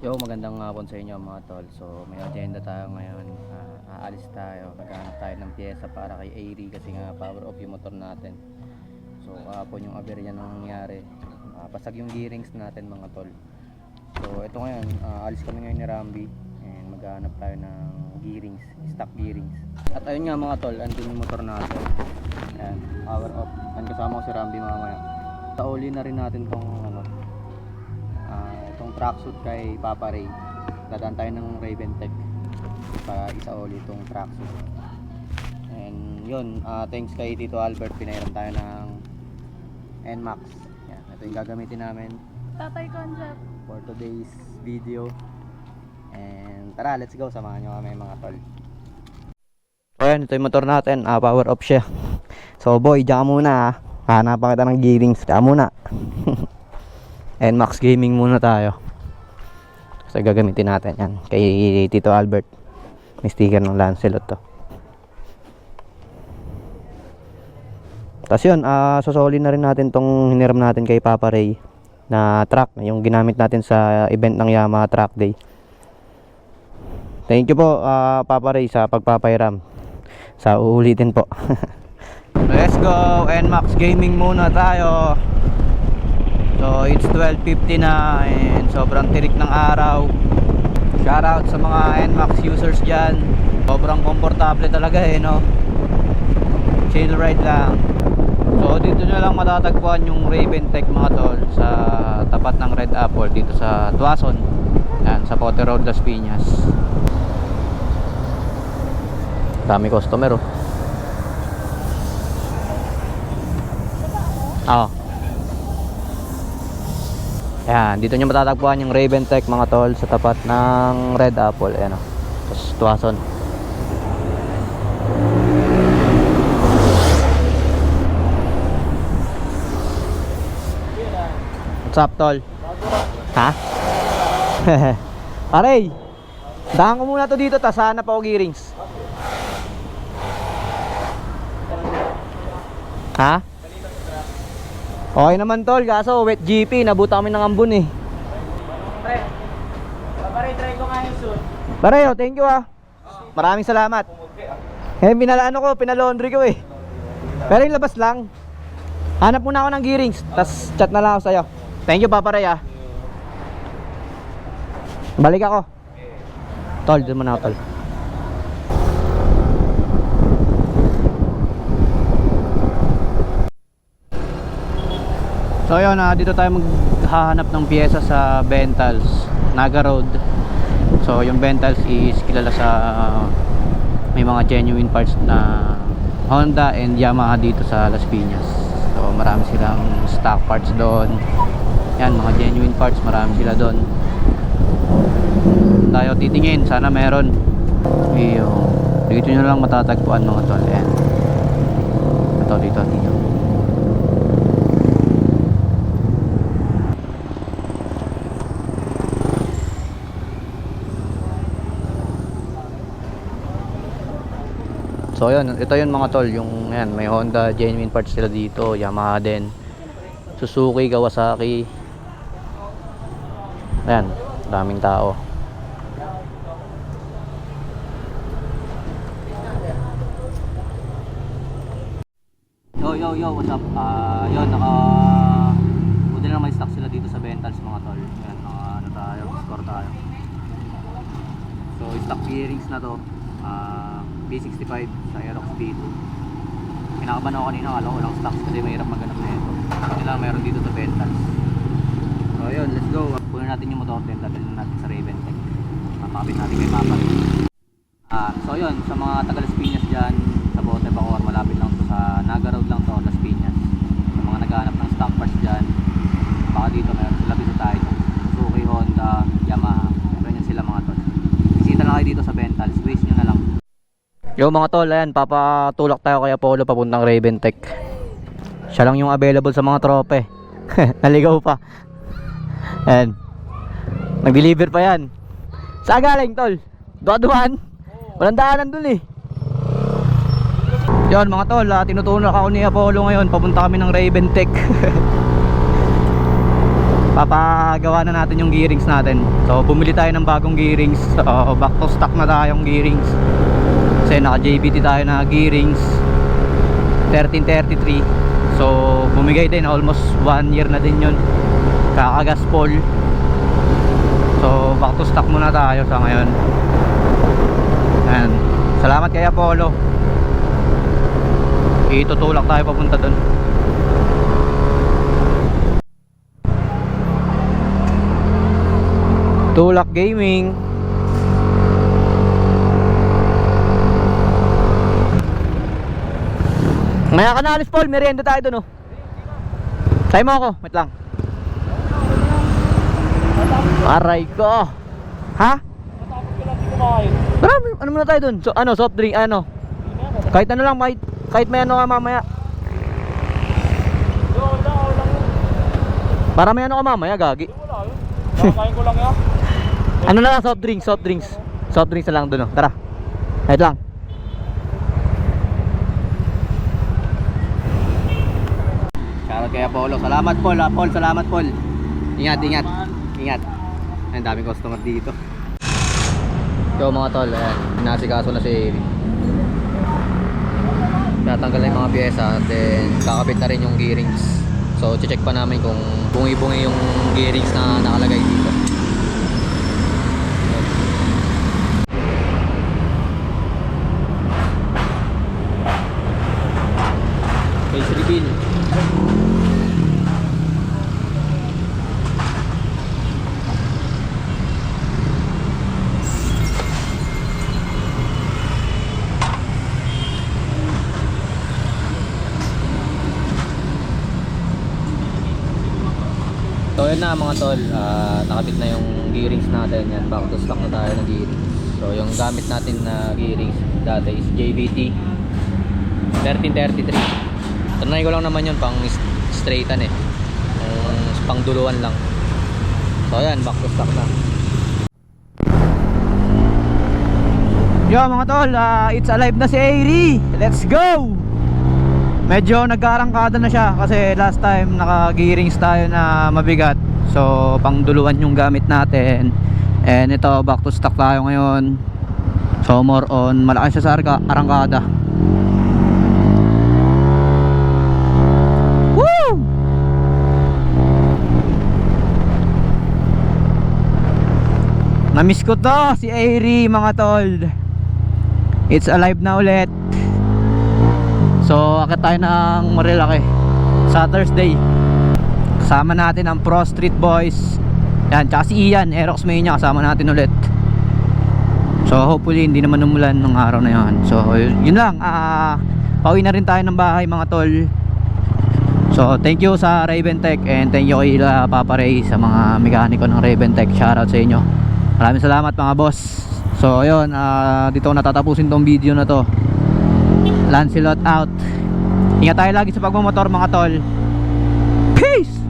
Yo, magandang hapon sa inyo mga tol. So may agenda tayo ngayon. Aalis tayo. Maghanap tayo ng pyesa para kay Airy kasi nga power off yung motor natin. So kahapon yung aberya nang nangyari. Pasag yung gearings natin mga tol. So ito ngayon, alis kami ngayon ni Rambi and maghanap tayo ng gearings, stock gearings. At ayun nga mga tol, andun yung motor natin. Ayan, power off. And kasama ko si Rambi mamaya. Tauli na rin natin tong itong tracksuit kay Papa Ray. Dadaan tayo ng Raven Tech para isauli itong tracksuit. And yun, thanks kay Tito Albert, pinairam tayo ng NMAX. Yan, ito yung gagamitin namin Tatay Concept for today's video. And tara, let's go, samahan nyo kami mga tol. So yan, ito yung motor natin, power off siya. So boy, diyan ka muna hanapan kita ng gearings, diyan muna. NMAX Gaming muna tayo. So gagamitin natin yan kay Tito Albert. May sticker ng Lancelot to. Tapos yun, susuli na rin natin tong hiniram natin kay Papa Ray na truck, yung ginamit natin sa event ng Yamaha Truck Day. Thank you po Papa Ray sa pagpapairam. Sa uulitin po. Let's go, NMAX Gaming muna tayo. So it's 12:50 na and sobrang tirik ng araw. Shoutout sa mga NMAX users dyan. Sobrang komportable talaga no. Chill ride lang. So dito nyo lang matatagpuan yung Raven Tech mga tol, sa tapat ng Red Apple dito sa Tuason. Yan, sa Pote Road, Las Piñas. Dami customer oh. Ayan, dito nyo matatagpuan yung Raven Tech mga tol, sa tapat ng Red Apple. Ayan o, tapos Tuason. What's up tol? Ha? Aray, dahan ko muna to dito, tas hanap ako gearings. Ha? Okay naman tol, kaso wet GP, nabuta kami ng ambon eh. Pre, paparay, try ko nga yung suit. Pareho, thank you Maraming salamat. Pinalaundry ko eh. Pero yung labas lang. Hanap muna ako ng gearings, tas chat na lang ako sa'yo. Thank you Papa Ray Balik ako. Tol, dun muna ako tol. So yun, dito tayo maghahanap ng pyesa sa Bentals, Naga Road. So yung Bentals is kilala sa may mga genuine parts na Honda and Yamaha dito sa Las Piñas. So marami silang stock parts doon. Yan, mga genuine parts, marami sila doon. Tayo titingin, sana meron. Dito nyo lang matatagpuan mga tol. Yan. Ito, dito. So yun, ito yun mga tol, yung yan, may Honda genuine parts sila dito, Yamaha din, Suzuki, Kawasaki. Ayan, daming tao. Yo, what's up? Yun, buti na may stock sila dito sa Bentals mga tol. Ayan, score tayo. So stock bearings na to, B65 sa Aerox B2. Pinakaban ako kanina, akala ko lang stocks kasi mahirap maghanap na ito. Kasi lang meron dito sa Bentals. So yun, let's go. Punin natin yung motor din, dadalhin natin sa Raven Tech. Papakabit natin kay Papa. So yun, sa mga taga Las Piñas dyan, sa Bote Bacoor, malapit lang to sa Naga Road lang to, Las Piñas. Sa mga naghahanap ng stock parts dyan, baka dito meron sila tayo. Suzuki, Honda, Yamaha, meron yan sila mga tol. Bisita lang kayo dito sa Bentals, waste nyo na lang. Yo mga tol, ayan, papatulak tayo kay Apollo papuntang Raven Tech. Siya lang yung available sa mga trope. Naligaw pa. Ayan, nag-deliver pa yan. Saan galing tol? Duwa-duwan? Walang daanan dun eh. Yan mga tol, tinutulak ako ni Apollo ngayon. Papunta kami ng Raven Tech. papagawa na natin yung gearings natin. So bumili tayo ng bagong gearings. So back to stock na tayong gearings. Kasi naka JBT tayo na gearings 1333. So bumigay din, almost 1 year na din yun, kakagaspol. So back to stock muna tayo sa ngayon. Ayan. Salamat kay Apollo. Itutulak tayo papunta dun. Tulak Gaming. Maya ka na alis, Paul, merienda tayo dun, oh. Tayo mo ako, wait lang. Aray ko. Ha? Tara, ano muna tayo dun? So, ano, soft drink, ano? Kahit ano lang, kahit may ano ka mamaya. Para may ano ka mamaya, gagi. Kakain ko lang yan. Ano na lang, soft drinks. Soft drinks na lang dun, oh. Tara. Wait lang. Shoutout kay Apollo. Salamat, Paul. Paul, salamat, Paul. Ingat. Ang daming customer dito. So mga tol, ayan, nasikaso na si Eri. Tatanggal na yung mga pyesa, then kakabit na rin yung gearings. So check pa namin kung bungi-bungi yung gearings na nakalagay dito. Face reveal. So yun na mga tol, nakabit na yung gearings natin. Yan, back to stock na tayo ng gearings. So yung gamit natin na gearings dati is JBT 1333. Tanay ko lang naman yun, pang straightan eh, pang duluan lang. So yan, back to stock na. Yo mga tol, it's alive na si Airy. Let's go! Medyo nagkaarangkada na siya kasi last time naka-gearings tayo na mabigat. So pang duluan yung gamit natin. And ito, back to stock tayo ngayon. So more on, malaki siya sa arangkada. Woo! Namiss ko to, si Airy mga tol. It's alive na ulit. So akit tayo ng Marilaki sa Thursday. Kasama natin ang Pro Street Boys. Yan, tsaka si Ian, Aerox Mania, kasama natin ulit. So hopefully hindi naman umulan ng araw na yan. So yun lang, pauwi na rin tayo ng bahay mga tol. So thank you sa Raven Tech, and thank you kay Papa Ray, sa mga mekaniko ng Raven Tech. Shoutout sa inyo. Maraming salamat mga boss. So ayun, dito ko natatapusin tong video na to. Lancelot out. Ingat tayo lagi sa pagmamotor mga tol. Peace!